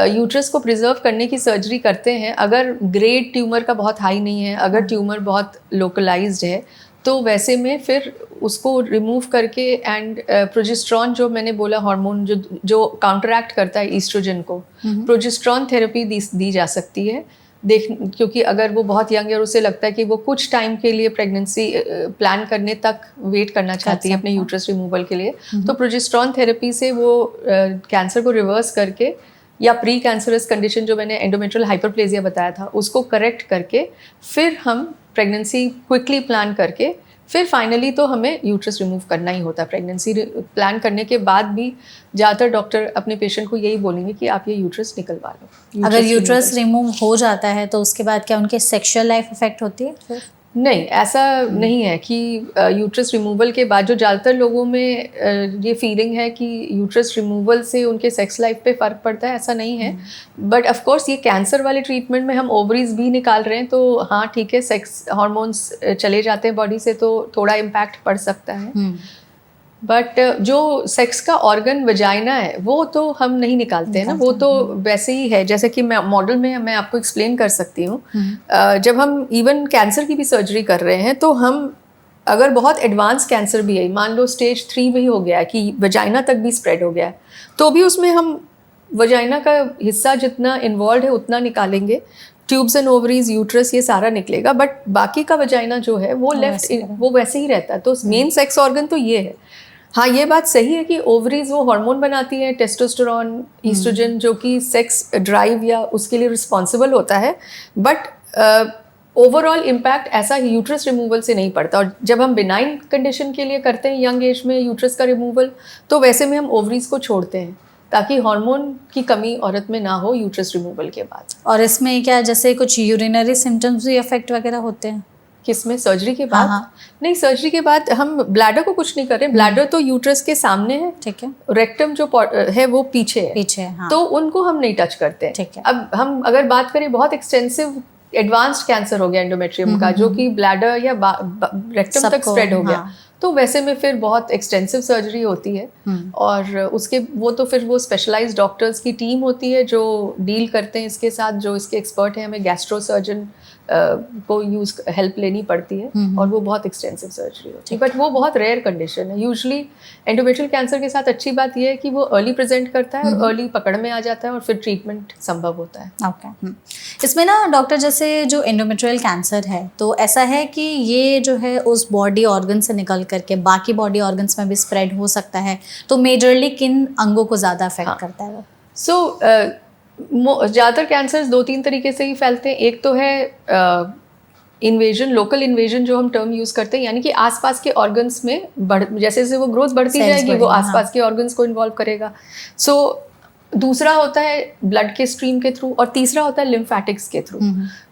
यूट्रस को प्रिजर्व करने की सर्जरी करते हैं। अगर ग्रेड ट्यूमर का बहुत हाई नहीं है, अगर ट्यूमर बहुत लोकलाइज्ड है, तो वैसे में फिर उसको रिमूव करके एंड प्रोजेस्टेरॉन, जो मैंने बोला हार्मोन जो काउंटरैक्ट करता है ईस्ट्रोजन को, प्रोजेस्टेरॉन थेरेपी दी जा सकती है। क्योंकि अगर वो बहुत यंग है और उसे लगता है कि वो कुछ टाइम के लिए प्रेगनेंसी प्लान करने तक वेट करना चाहती है अपने यूट्रस रिमूवल के लिए, तो प्रोजेस्टेरॉन थेरेपी से वो कैंसर को रिवर्स करके, या प्री कैंसरस कंडीशन जो मैंने एंडोमेट्रियल हाइपरप्लेजिया बताया था उसको करेक्ट करके फिर हम प्रेगनेंसी क्विकली प्लान करके फिर फाइनली तो हमें यूट्रस रिमूव करना ही होता है। प्रेगनेंसी प्लान करने के बाद भी ज़्यादातर डॉक्टर अपने पेशेंट को यही बोलेंगे कि आप ये यूट्रस निकलवा लो। अगर यूट्रस रिमूव हो जाता है तो उसके बाद क्या उनके सेक्सुअल लाइफ इफेक्ट होती है? नहीं, ऐसा नहीं है कि यूट्रस रिमूवल के बाद जो ज़्यादातर लोगों में ये फीलिंग है कि यूट्रस रिमूवल से उनके सेक्स लाइफ पे फ़र्क पड़ता है, ऐसा नहीं है। बट ऑफ कोर्स ये कैंसर वाले ट्रीटमेंट में हम ओवरीज भी निकाल रहे हैं, तो हाँ ठीक है, सेक्स हार्मोन्स चले जाते हैं बॉडी से तो थोड़ा इम्पैक्ट पड़ सकता है। बट जो सेक्स का ऑर्गन वजाइना है वो तो हम नहीं निकालते हैं ना, वो तो वैसे ही है जैसे कि मैं मॉडल में मैं आपको एक्सप्लेन कर सकती हूँ। जब हम इवन कैंसर की भी सर्जरी कर रहे हैं तो हम अगर बहुत एडवांस कैंसर भी है, मान लो स्टेज 3 भी हो गया है कि वजाइना तक भी स्प्रेड हो गया है, तो भी उसमें हम वजाइना का हिस्सा जितना इन्वॉल्व है उतना निकालेंगे, ट्यूब्स एंड ओवरीज, यूट्रस, ये सारा निकलेगा, बट बाकी का वजाइना जो है वो लेफ्ट वो वैसे ही रहता है। तो मेन सेक्स ऑर्गन तो ये है। हाँ, ये बात सही है कि ओवरीज वो हार्मोन बनाती है, टेस्टोस्टेरोन, ईस्ट्रोजन, जो कि सेक्स ड्राइव या उसके लिए रिस्पॉन्सिबल होता है, बट ओवरऑल इम्पैक्ट ऐसा यूट्रस रिमूवल से नहीं पड़ता। और जब हम बिनाइन कंडीशन के लिए करते हैं यंग एज में यूट्रस का रिमूवल, तो वैसे में हम ओवरीज को छोड़ते हैं ताकि हार्मोन की कमी औरत में ना हो यूट्रस रिमूवल के बाद। और इसमें क्या जैसे कुछ यूरिनरी सिम्टम्स भी इफेक्ट वगैरह होते हैं? किसमें? सर्जरी के बाद? हाँ। नहीं, सर्जरी के बाद हम ब्लैडर को कुछ नहीं कर रहे। ब्लैडर तो यूट्रस के सामने है, ठीक है, रेक्टम जो है वो पीछे है, हाँ। तो उनको हम नहीं टच करते। ठीक है। अब हम अगर बात करें बहुत एक्सटेंसिव एडवांस्ड कैंसर हो गया एंडोमेट्रियम का, जो कि ब्लैडर या रेक्टम तक स्प्रेड हो गया, हाँ। तो वैसे में फिर बहुत एक्सटेंसिव सर्जरी होती है। और उसके वो तो फिर वो स्पेशलाइज्ड डॉक्टर्स की टीम होती है जो डील करते हैं इसके साथ, जो इसके एक्सपर्ट हैं। हमें गैस्ट्रो सर्जन को हेल्प लेनी पड़ती है, और वो बहुत एक्सटेंसिव सर्जरी होती है, बट वो बहुत रेयर कंडीशन है। यूजुअली एंडोमेट्रियल कैंसर के साथ अच्छी बात ये है कि वो अर्ली प्रेजेंट करता है और अर्ली पकड़ में आ जाता है, और फिर ट्रीटमेंट संभव होता है। ओके। इसमें ना डॉक्टर, जैसे जो एंडोमेट्रियल कैंसर है, तो ऐसा है कि ये जो है उस बॉडी ऑर्गन से निकल करके बाकी बॉडी ऑर्गन्स में भी स्प्रेड हो सकता है, तो मेजरली किन अंगों को ज़्यादा अफेक्ट करता है? सो ज़्यादातर कैंसर्स 2-3 तरीके से ही फैलते हैं। एक तो है इन्वेजन, लोकल इन्वेजन जो हम टर्म यूज़ करते हैं, यानी कि आसपास के ऑर्गन्स में जैसे जैसे वो ग्रोथ बढ़ती जाएगी वो आसपास के ऑर्गन्स को इन्वॉल्व करेगा। सो दूसरा होता है ब्लड के स्ट्रीम के थ्रू, और तीसरा होता है लिम्फैटिक्स के थ्रू।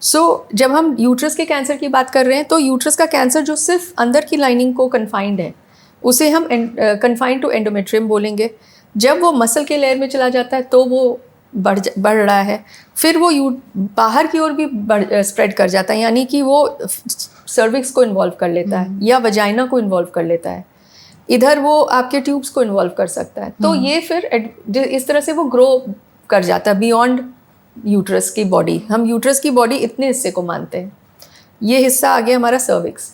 सो जब हम यूट्रस के कैंसर की बात कर रहे हैं, तो यूट्रस का कैंसर जो सिर्फ अंदर की लाइनिंग को कन्फाइंड है, उसे हम कन्फाइंड टू एंडोमेट्रियम बोलेंगे। जब वो मसल के लेयर में चला जाता है तो वो बढ़ रहा है, फिर वो बाहर की ओर भी स्प्रेड कर जाता है, यानी कि वो सर्विक्स को इन्वॉल्व कर लेता है या वजाइना को इन्वॉल्व कर लेता है, इधर वो आपके ट्यूब्स को इन्वॉल्व कर सकता है। तो ये फिर इस तरह से वो ग्रो कर जाता है बियॉन्ड यूट्रस की बॉडी। हम यूट्रस की बॉडी इतने हिस्से को मानते हैं, ये हिस्सा आ गया हमारा सर्विक्स।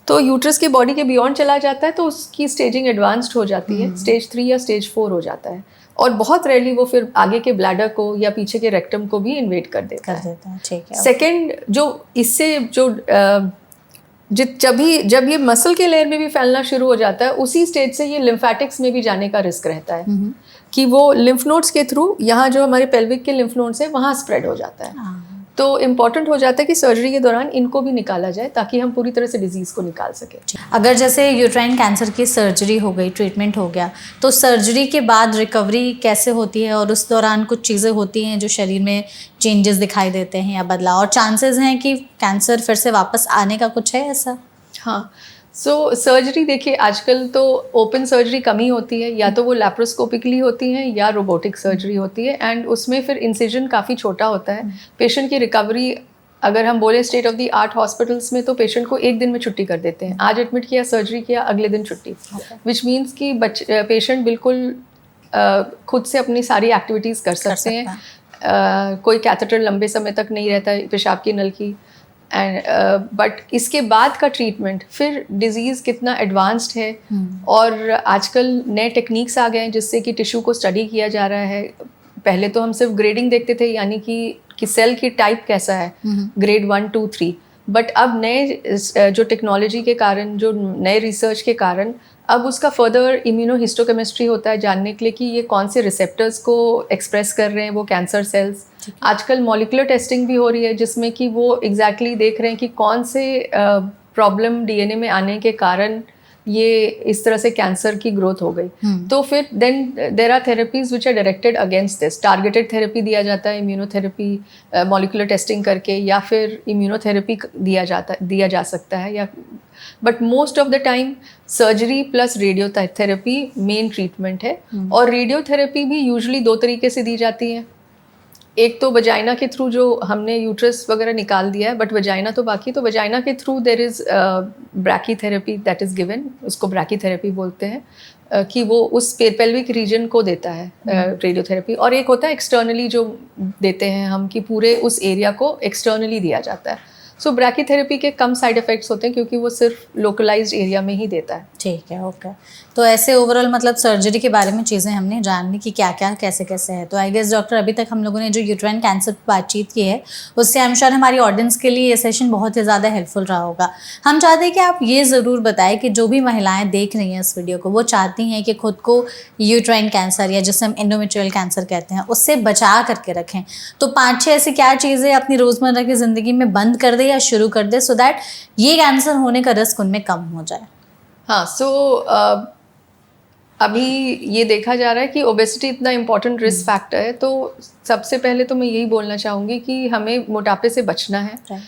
तो यूट्रस के बॉडी के बियॉन्ड चला जाता है तो उसकी स्टेजिंग एडवांस्ड हो जाती है, स्टेज 3 या स्टेज 4 हो जाता है, और बहुत रेयरली वो फिर आगे के ब्लैडर को या पीछे के रेक्टम को भी इन्वेड कर देता है। ठीक है। सेकेंड, जो इससे जो जब ये मसल के लेयर में भी फैलना शुरू हो जाता है, उसी स्टेज से ये लिम्फैटिक्स में भी जाने का रिस्क रहता है कि वो लिम्फ नोड्स के थ्रू, यहाँ जो हमारे पेल्विक के लिम्फ नोड्स है वहाँ स्प्रेड हो जाता है। तो इम्पॉर्टेंट हो जाता है कि सर्जरी के दौरान इनको भी निकाला जाए ताकि हम पूरी तरह से डिजीज़ को निकाल सकें। अगर जैसे यूट्राइन कैंसर की सर्जरी हो गई, ट्रीटमेंट हो गया, तो सर्जरी के बाद रिकवरी कैसे होती है, और उस दौरान कुछ चीज़ें होती हैं जो शरीर में चेंजेस दिखाई देते हैं या बदलाव, और चांसेस हैं कि कैंसर फिर से वापस आने का कुछ है ऐसा? हाँ, सो सर्जरी देखिए, आजकल तो ओपन सर्जरी कम ही होती है, या तो वो लैप्रोस्कोपिकली होती हैं या रोबोटिक सर्जरी होती है, एंड उसमें फिर इंसिजन काफ़ी छोटा होता है। पेशेंट की रिकवरी, अगर हम बोले state of the art hospitals में, तो पेशेंट को 1 दिन में छुट्टी कर देते हैं। आज एडमिट किया, सर्जरी किया, अगले दिन छुट्टी, विच मीन्स कि पेशेंट बिल्कुल खुद से अपनी सारी एक्टिविटीज़ कर सकते हैं। कोई कैथेटर लंबे समय तक नहीं रहता है पेशाब की नल की। एंड बट इसके बाद का ट्रीटमेंट, फिर डिजीज़ कितना एडवांस्ड है, और आजकल नए टेक्निक्स आ गए हैं जिससे कि टिश्यू को स्टडी किया जा रहा है। पहले तो हम सिर्फ ग्रेडिंग देखते थे, यानी कि सेल की टाइप कैसा है, ग्रेड 1, 2, 3, बट अब नए जो टेक्नोलॉजी के कारण, जो नए रिसर्च के कारण, अब उसका फर्दर इम्यूनोहिस्टोकेमिस्ट्री होता है जानने के लिए कि ये कौन से रिसेप्टर्स को एक्सप्रेस कर रहे हैं वो कैंसर सेल्स। आजकल मॉलिक्यूलर टेस्टिंग भी हो रही है जिसमें कि वो एग्जैक्टली देख रहे हैं कि कौन से प्रॉब्लम डीएनए में आने के कारण ये इस तरह से कैंसर की ग्रोथ हो गई। तो फिर then there are therapies which are directed against this. Targeted therapy दिया जाता है, इम्यूनोथेरेपी मॉलिक्यूलर टेस्टिंग करके, या फिर इम्यूनोथेरेपी दिया जा सकता है, या but most of the time surgery plus radiotherapy main treatment है। और रेडियोथेरेपी भी यूजुअली 2 तरीके से दी जाती है। एक तो वजाइना के थ्रू, जो हमने यूट्रस वगैरह निकाल दिया है बट वजाइना तो बाकी, तो वजाइना के through there is brachytherapy that is given, उसको ब्रैकीथेरेपी बोलते हैं, कि वो उस पेल्विक रीजन को देता है रेडियोथेरेपी। और एक होता है एक्सटर्नली जो देते हैं हम, कि पूरे उस एरिया को एक्सटर्नली दिया जाता है। सो ब्रैकीथेरेपी के कम साइड इफ़ेक्ट्स होते हैं क्योंकि वो सिर्फ लोकलाइज्ड एरिया में ही देता है। ठीक है, ओके। तो ऐसे ओवरऑल मतलब सर्जरी के बारे में चीज़ें हमने जान ली कि क्या क्या कैसे कैसे है। तो आई गेस डॉक्टर, अभी तक हम लोगों ने जो यूट्राइन कैंसर पर बातचीत की है, उससे आई एम श्योर हमारी ऑडियंस के लिए ये सेशन बहुत ही ज़्यादा हेल्पफुल रहा होगा। हम चाहते हैं कि आप ये ज़रूर बताएं कि जो भी महिलाएं देख रही हैं इस वीडियो को, वो चाहती हैं कि खुद को यूट्राइन कैंसर या जिसे हम एंडोमेट्रियल कैंसर कहते हैं, उससे बचा करके रखें। तो 5-6 ऐसी क्या चीज़ें अपनी रोज़मर्रा की ज़िंदगी में बंद कर दें या शुरू कर दें, सो दैट ये कैंसर होने का रिस्क उनमें कम हो जाए। हाँ, सो अभी ये देखा जा रहा है कि ओबेसिटी इतना इम्पोर्टेंट रिस्क फैक्टर है। तो सबसे पहले तो मैं यही बोलना चाहूँगी कि हमें मोटापे से बचना है।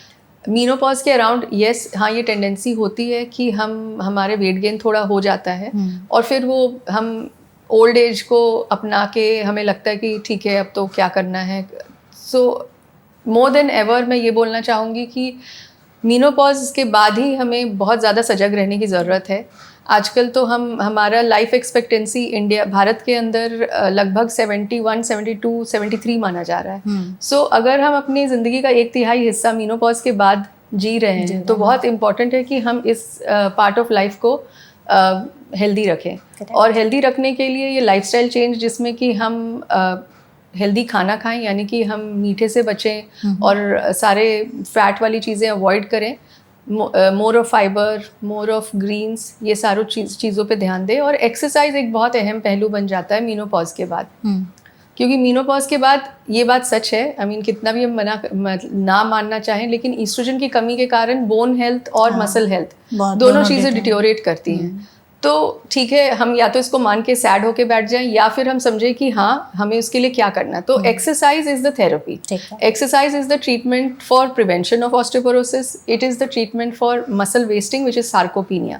मीनोपॉज के अराउंड यस, हाँ, ये टेंडेंसी होती है कि हमारे वेट गेन थोड़ा हो जाता है, और फिर वो हम ओल्ड एज को अपना के हमें लगता है कि ठीक है अब तो क्या करना है। सो मोर देन एवर मैं ये बोलना चाहूँगी कि मीनोपॉज के बाद ही हमें बहुत ज़्यादा सजग रहने की ज़रूरत है। आजकल तो हमारा लाइफ एक्सपेक्टेंसी भारत के अंदर लगभग 71, 72, 73 माना जा रहा है। सो अगर हम अपनी ज़िंदगी का 1/3 हिस्सा मीनोपॉज के बाद जी रहे हैं, तो बहुत इम्पॉर्टेंट है कि हम इस पार्ट ऑफ लाइफ को हेल्दी रखें। और हेल्दी रखने के लिए ये लाइफस्टाइल चेंज, जिसमें कि हम हेल्दी खाना खाएं, यानी कि हम मीठे से बचें और सारे फैट वाली चीज़ें अवॉइड करें, more of fibre, more of greens, ये सारों चीज़ों पे ध्यान दें। और एक्सरसाइज एक बहुत अहम पहलू बन जाता है मीनोपॉज के बाद, क्योंकि मीनोपॉज के बाद ये बात सच है, आई मीन कितना भी हम ना मानना चाहें, लेकिन ईस्ट्रोजन की कमी के कारण बोन हेल्थ और मसल हेल्थ दोनों चीज़ें डिटोरेट करती हैं। तो ठीक है, हम या तो इसको मान के सैड होके बैठ जाएं, या फिर हम समझें कि हाँ, हमें उसके लिए क्या करना है। तो exercise is the therapy, exercise is the treatment for prevention of osteoporosis, it is the treatment for muscle wasting which is sarcopenia.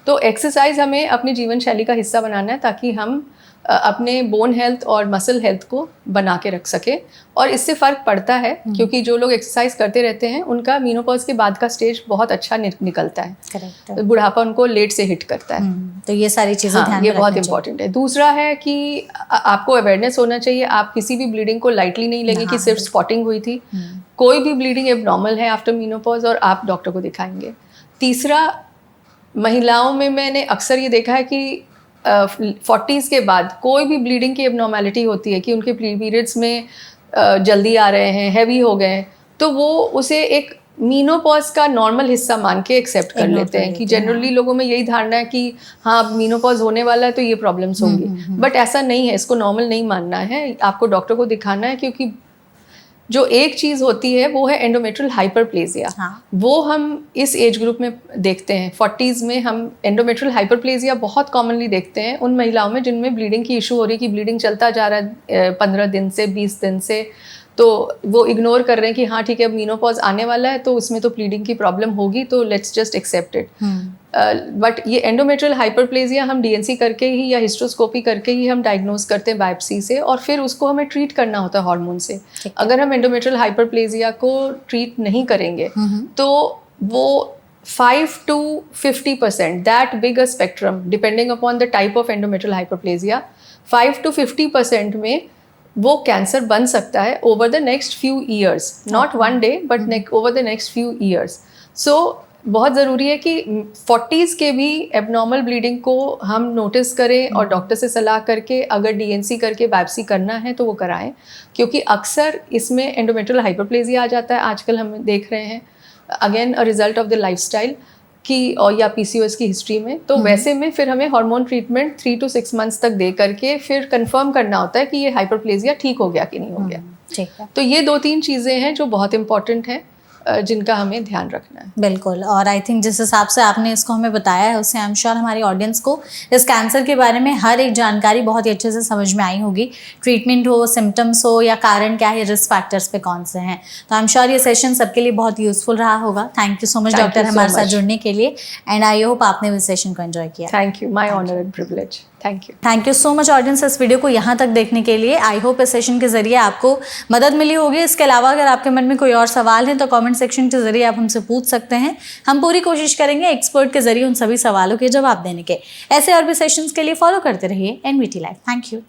तो एक्सरसाइज हमें अपनी जीवन शैली का हिस्सा बनाना है, ताकि हम अपने बोन हेल्थ और मसल हेल्थ को बना के रख सके। और इससे फ़र्क पड़ता है, क्योंकि जो लोग एक्सरसाइज करते रहते हैं उनका मीनोपॉज के बाद का स्टेज बहुत अच्छा निकलता है। करेक्ट। बुढ़ापा उनको लेट से हिट करता है। तो ये सारी चीज़ें ध्यान ये बहुत इंपॉर्टेंट है। दूसरा है कि आपको अवेयरनेस होना चाहिए, आप किसी भी ब्लीडिंग को लाइटली नहीं लेंगे कि सिर्फ स्पॉटिंग हुई थी। कोई भी ब्लीडिंग एबनॉर्मल है आफ्टर मीनोपॉज, और आप डॉक्टर को दिखाएंगे। तीसरा, महिलाओं में मैंने अक्सर ये देखा है कि 40s के बाद कोई भी ब्लीडिंग की एबनॉर्मेलिटी होती है, कि उनके पीरियड्स में जल्दी आ रहे हैं, हैवी हो गए, तो वो उसे एक मीनोपॉज का नॉर्मल हिस्सा मान के एक्सेप्ट कर लेते हैं। कि जनरली लोगों में यही धारणा है कि हाँ, अब मीनोपॉज होने वाला है तो ये प्रॉब्लम्स होंगी, बट ऐसा नहीं है। इसको नॉर्मल नहीं मानना है, आपको डॉक्टर को दिखाना है। क्योंकि जो एक चीज़ होती है वो है एंडोमेट्रियल हाइपरप्लेजिया। वो हम इस एज ग्रुप में देखते हैं। 40s में हम एंडोमेट्रियल हाइपरप्लेजिया बहुत कॉमनली देखते हैं उन महिलाओं में जिनमें ब्लीडिंग की इशू हो रही है, कि ब्लीडिंग चलता जा रहा है 15 दिन से 20 दिन से, तो वो इग्नोर कर रहे हैं कि हाँ ठीक है, अब मीनोपॉज आने वाला है तो उसमें तो ब्लीडिंग की प्रॉब्लम होगी, तो let's just accept it. But ये एंडोमेट्रियल हाइपरप्लेजिया हम डीएनसी करके ही या हिस्ट्रोस्कोपी करके ही हम डायग्नोज करते हैं बायोप्सी से, और फिर उसको हमें ट्रीट करना होता है हार्मोन से। अगर हम एंडोमेट्रियल हाइपरप्लेजिया को ट्रीट नहीं करेंगे तो वो 5 to 50%, that big a spectrum depending upon the type of endometrial hyperplasia, 5 to 50% में वो कैंसर बन सकता है over the next few years, not one day but over the next few years. So बहुत ज़रूरी है कि 40s के भी एबनॉर्मल ब्लीडिंग को हम नोटिस करें और डॉक्टर से सलाह करके अगर डीएनसी करके बायोप्सी करना है तो वो कराएं, क्योंकि अक्सर इसमें एंडोमेट्रियल हाइपरप्लेजिया आ जाता है। आजकल हम देख रहे हैं again a result of the lifestyle की, और या पीसीओएस की हिस्ट्री में। तो वैसे में फिर हमें हार्मोन ट्रीटमेंट 3 to 6 months तक दे करके फिर कंफर्म करना होता है कि ये हाइपरप्लेजिया ठीक हो गया कि नहीं हो गया। ठीक है। तो ये 2-3 चीज़ें हैं जो बहुत इंपॉर्टेंट हैं। जिनका हमें ध्यान रखना है। बिल्कुल, और आई थिंक जिस हिसाब से आपने इसको हमें बताया है उससे आई एम श्योर हमारी ऑडियंस को इस कैंसर के बारे में हर एक जानकारी बहुत ही अच्छे से समझ में आई होगी। ट्रीटमेंट हो, सिम्टम्स हो या कारण क्या है, रिस्क फैक्टर्स पे कौन से हैं। तो आई एम श्योर ये सेशन सबके लिए बहुत यूजफुल रहा होगा। Thank you so much doctor हमारे साथ जुड़ने के लिए, एंड आई होप आपने इस सेशन को एंजॉय किया। Thank you, my honour and privilege. Thank you so much audience इस वीडियो को यहाँ तक देखने के लिए। आई होप इस सेशन के जरिए आपको मदद मिली होगी। इसके अलावा अगर आपके मन में कोई और सवाल है तो कमेंट सेक्शन के जरिए आप हमसे पूछ सकते हैं। हम पूरी कोशिश करेंगे एक्सपर्ट के जरिए उन सभी सवालों के जवाब देने के। ऐसे और भी सेशंस के लिए फॉलो करते रहिए एनवीटी लाइव। Thank you.